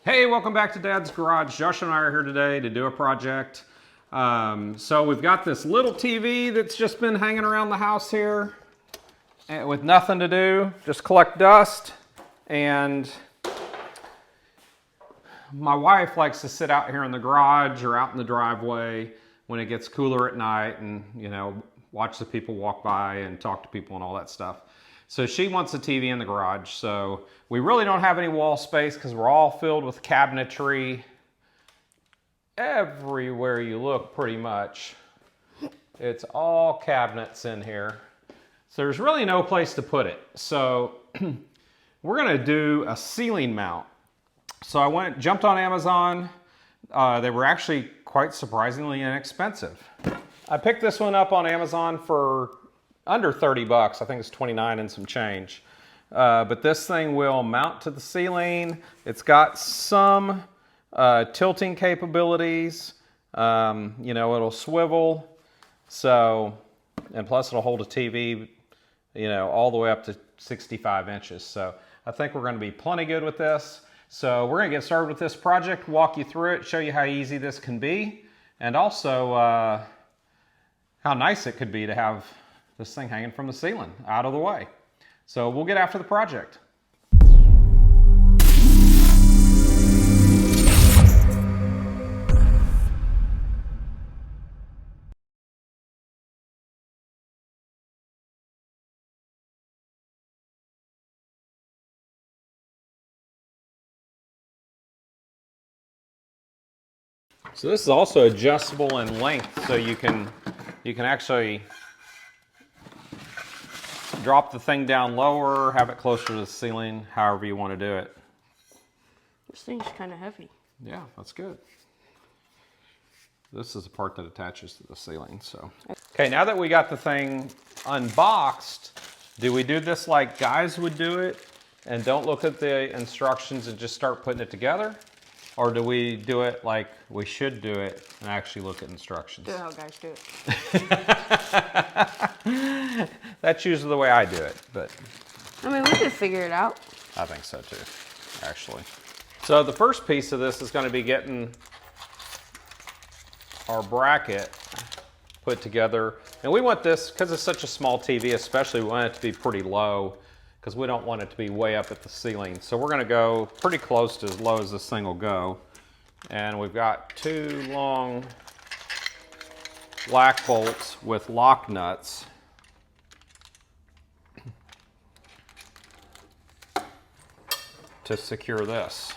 Hey, welcome back to Dad's Garage. Josh and I are here today to do a project. So we've got this little TV that's just been hanging around the house here with nothing to do, just collect dust. And my wife likes to sit out here in the garage or out in the driveway when it gets cooler at night and, you know, watch the people walk by and talk to people and all that stuff. So she wants a TV in the garage. So we really don't have any wall space because we're all filled with cabinetry everywhere you look, pretty much. It's all cabinets in here. So there's really no place to put it. So we're gonna do a ceiling mount. So I jumped on Amazon. They were actually quite surprisingly inexpensive. I picked this one up on Amazon for under 30 bucks. I think it's 29 and some change. But this thing will mount to the ceiling. It's got some tilting capabilities. You know, it'll swivel. So, and plus it'll hold a TV, you know, all the way up to 65 inches. So I think we're gonna be plenty good with this. So we're gonna get started with this project, walk you through it, show you how easy this can be, and also how nice it could be to have this thing hanging from the ceiling, out of the way. So we'll get after the project. So this is also adjustable in length, so you can actually drop the thing down lower, have it closer to the ceiling, however you want to do it. This thing's kind of heavy. Yeah, that's good. This is the part that attaches to the ceiling, so. Okay, now that we got the thing unboxed, do we do this like guys would do it and don't look at the instructions and just start putting it together? Or do we do it like we should do it and actually look at instructions? Do it how guys do it. That's usually the way I do it, but. I mean, we could figure it out. I think so too, actually. So the first piece of this is going to be getting our bracket put together. And we want this, because it's such a small TV especially, we want it to be pretty low because we don't want it to be way up at the ceiling. So we're going to go pretty close to as low as this thing will go. And we've got two long black bolts with lock nuts. To secure this.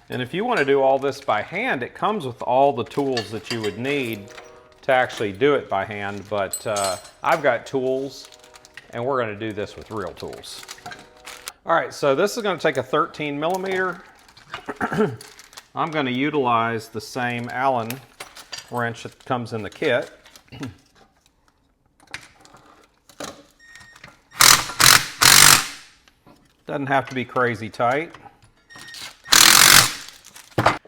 And if you want to do all this by hand, it comes with all the tools that you would need to actually do it by hand, but I've got tools and we're going to do this with real tools. All right, so this is going to take a 13 millimeter. I'm going to utilize the same Allen wrench that comes in the kit. Doesn't have to be crazy tight.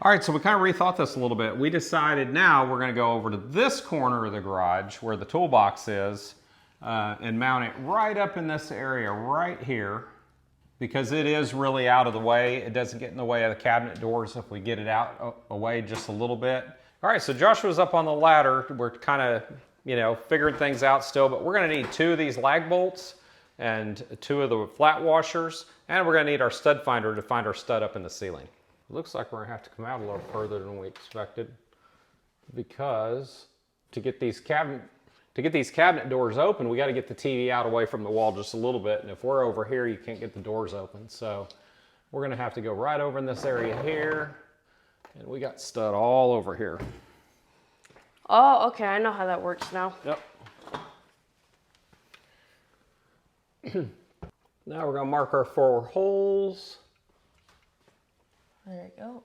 All right, so we kind of rethought this a little bit. We decided now we're going to go over to this corner of the garage where the toolbox is and mount it right up in this area right here because it is really out of the way. It doesn't get in the way of the cabinet doors if we get it out away just a little bit. All right, so Joshua's up on the ladder. We're kind of, you know, figuring things out still, but we're going to need two of these lag bolts and two of the flat washers, and we're going to need our stud finder to find our stud up in the ceiling. It looks like we're going to have to come out a little further than we expected because to get these cabinet doors open, we got to get the TV out away from the wall just a little bit, and if we're over here, you can't get the doors open. So we're going to have to go right over in this area here, and we got stud all over here. Oh, okay, I know how that works now. Yep. Now we're going to mark our 4 holes. There you go.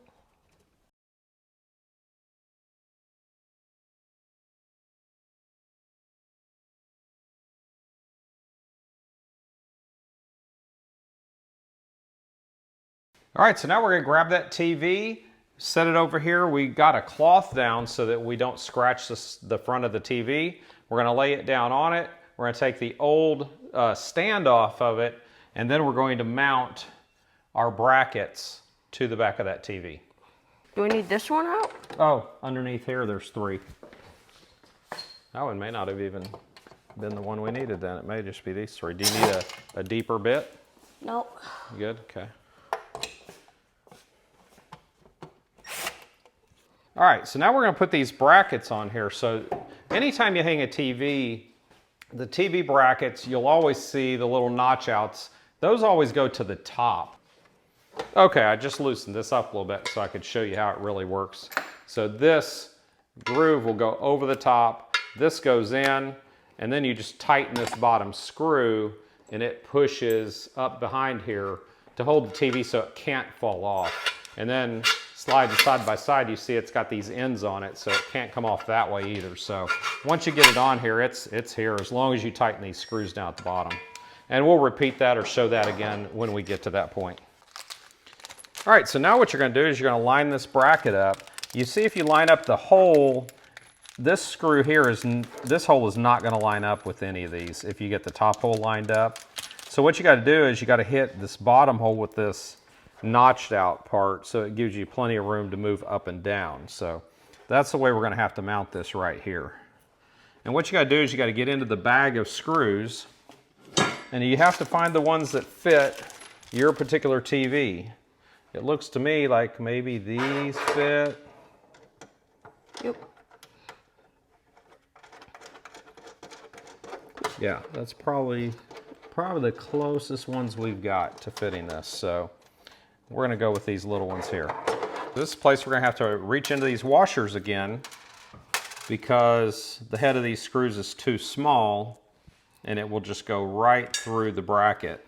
All right, so now we're going to grab that TV, set it over here. We got a cloth down so that we don't scratch the front of the TV. We're going to lay it down on it. We're going to take the old stand off of it, and then we're going to mount our brackets to the back of that TV. Do we need this one out? Oh, underneath here there's 3. That one may not have even been the one we needed then. It may just be these 3. Do you need a deeper bit? No. You good? Okay. All right, so now we're going to put these brackets on here. So anytime you hang a TV, the TV brackets, you'll always see the little notch outs. Those always go to the top. Okay, I just loosened this up a little bit so I could show you how it really works. So this groove will go over the top, this goes in, and then you just tighten this bottom screw and it pushes up behind here to hold the TV so it can't fall off. And then sliding side by side, you see it's got these ends on it, so it can't come off that way either. So once you get it on here, it's here as long as you tighten these screws down at the bottom. And we'll repeat that or show that again when we get to that point. All right, so now what you're going to do is you're going to line this bracket up. You see if you line up the hole, this screw here this hole is not going to line up with any of these if you get the top hole lined up. So what you got to do is you got to hit this bottom hole with this notched out part so it gives you plenty of room to move up and down. So that's the way we're going to have to mount this right here. And what you got to do is you got to get into the bag of screws, and you have to find the ones that fit your particular TV. It looks to me like maybe these fit. Yep. Yeah, that's probably the closest ones we've got to fitting this. So we're going to go with these little ones here. This place we're going to have to reach into these washers again because the head of these screws is too small and it will just go right through the bracket.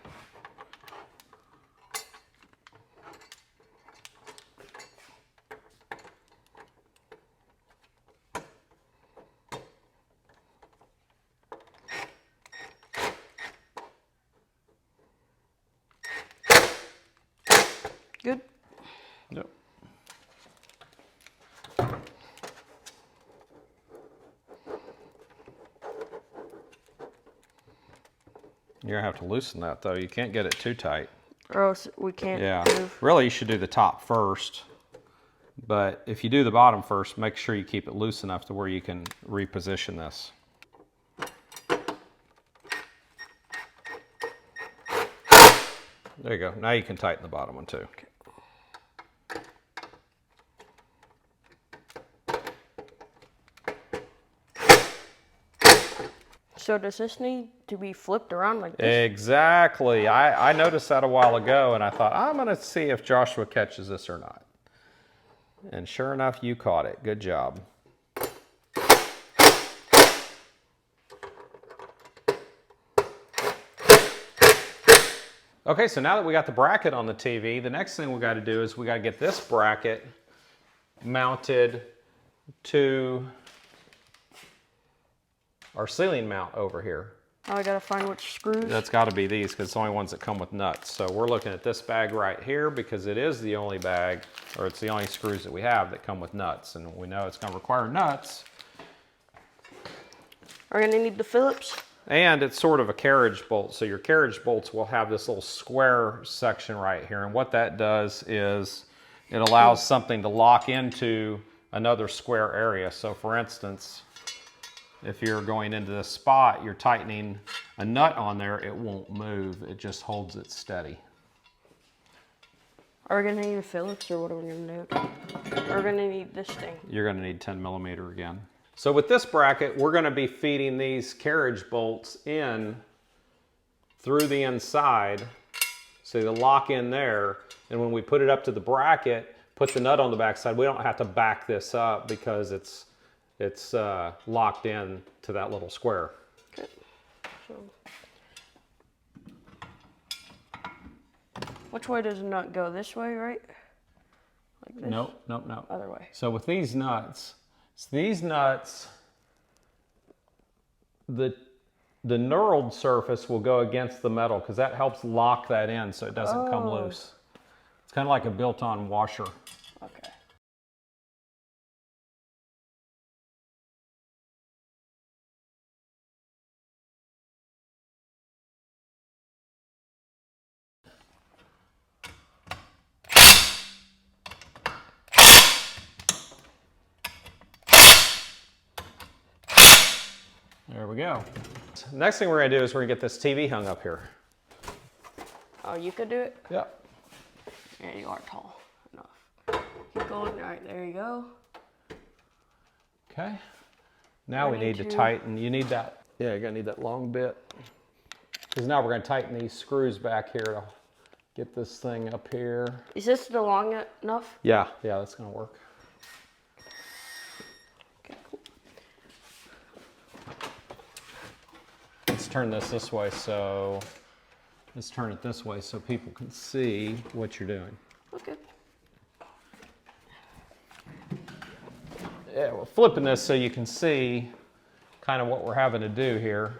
Good. Yep. You're gonna have to loosen that though. You can't get it too tight. Or else we can't move. Really you should do the top first. But if you do the bottom first, make sure you keep it loose enough to where you can reposition this. There you go. Now you can tighten the bottom one too. Okay. So does this need to be flipped around like this? Exactly. I noticed that a while ago and I thought, I'm going to see if Joshua catches this or not. And sure enough, you caught it. Good job. Okay, so now that we got the bracket on the TV, the next thing we got to do is we got to get this bracket mounted to our ceiling mount over here. Now I gotta find which screws. That's got to be these because it's the only ones that come with nuts. So we're looking at this bag right here because it is the only bag, or it's the only screws that we have that come with nuts. And we know it's going to require nuts. We're gonna need the Phillips. And it's sort of a carriage bolt. So your carriage bolts will have this little square section right here. And what that does is it allows something to lock into another square area. So for instance, if you're going into this spot, you're tightening a nut on there, it won't move. It just holds it steady. Are we gonna need a Phillips or what are we gonna do? We're gonna need this thing. You're gonna need 10 millimeter again. So with this bracket, we're gonna be feeding these carriage bolts in through the inside. So they lock in there. And when we put it up to the bracket, put the nut on the backside, we don't have to back this up because it's locked in to that little square. Okay. So, which way does the nut go? This way, right? Like this? Nope, nope, nope. Other way. So with these nuts, the knurled surface will go against the metal because that helps lock that in so it doesn't come loose. It's kind of like a built-on washer. Okay. There we go. Next thing we're gonna do is we're gonna get this TV hung up here. Oh, you could do it? Yep. Yeah, you are tall enough. Keep going. All right, there you go. Okay. Now we need to tighten. You need that. Yeah, you're gonna need that long bit. Because now we're gonna tighten these screws back here to get this thing up here. Is this the long enough? Yeah, that's gonna work. Okay, cool. Let's turn this way so, let's turn it this way so people can see what you're doing. Okay. Yeah, we're flipping this so you can see kind of what we're having to do here.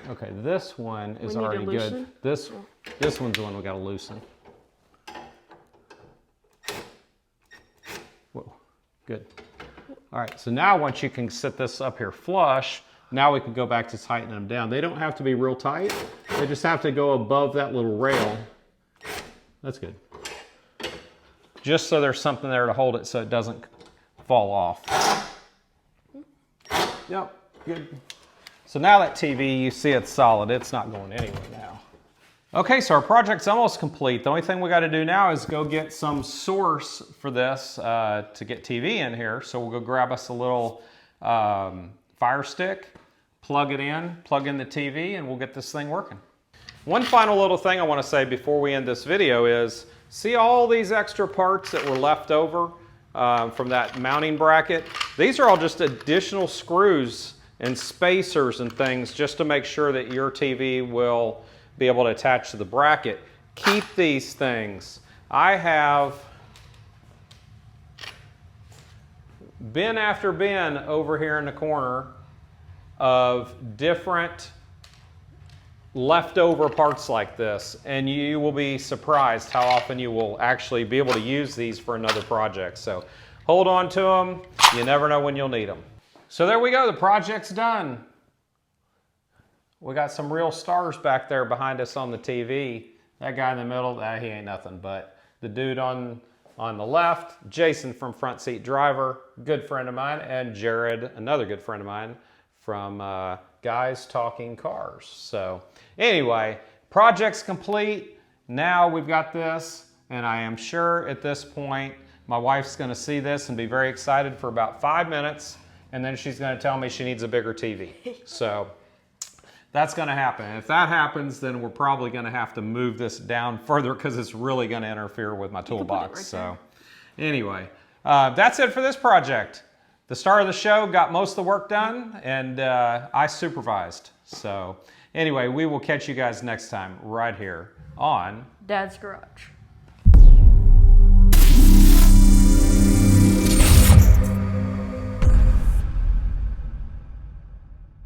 Okay, this one is already good. This one's the one we gotta loosen. Whoa, good. All right, so now once you can set this up here flush, now we can go back to tightening them down. They don't have to be real tight. They just have to go above that little rail. That's good. Just so there's something there to hold it so it doesn't fall off. Yep, good. So now that TV, you see it's solid. It's not going anywhere now. Okay, so our project's almost complete. The only thing we got to do now is go get some source for this to get TV in here. So we'll go grab us a little Fire Stick, plug it in, plug in the TV, and we'll get this thing working. One final little thing I want to say before we end this video is, see all these extra parts that were left over from that mounting bracket? These are all just additional screws and spacers and things just to make sure that your TV will be able to attach to the bracket. Keep these things. I have bin after bin over here in the corner of different leftover parts like this, and you will be surprised how often you will actually be able to use these for another project. So hold on to them. You never know when you'll need them. So there we go, the project's done. We got some real stars back there behind us on the TV. That guy in the middle, he ain't nothing, but the dude on the left, Jason from Front Seat Driver, good friend of mine, and Jared, another good friend of mine from Guys Talking Cars. So anyway, project's complete. Now we've got this, and I am sure at this point, my wife's gonna see this and be very excited for about 5 minutes, and then she's gonna tell me she needs a bigger TV. So that's gonna happen. If that happens, then we're probably gonna have to move this down further because it's really gonna interfere with my toolbox. So anyway, that's it for this project. The star of the show got most of the work done, and I supervised. So anyway, we will catch you guys next time right here on Dad's Garage.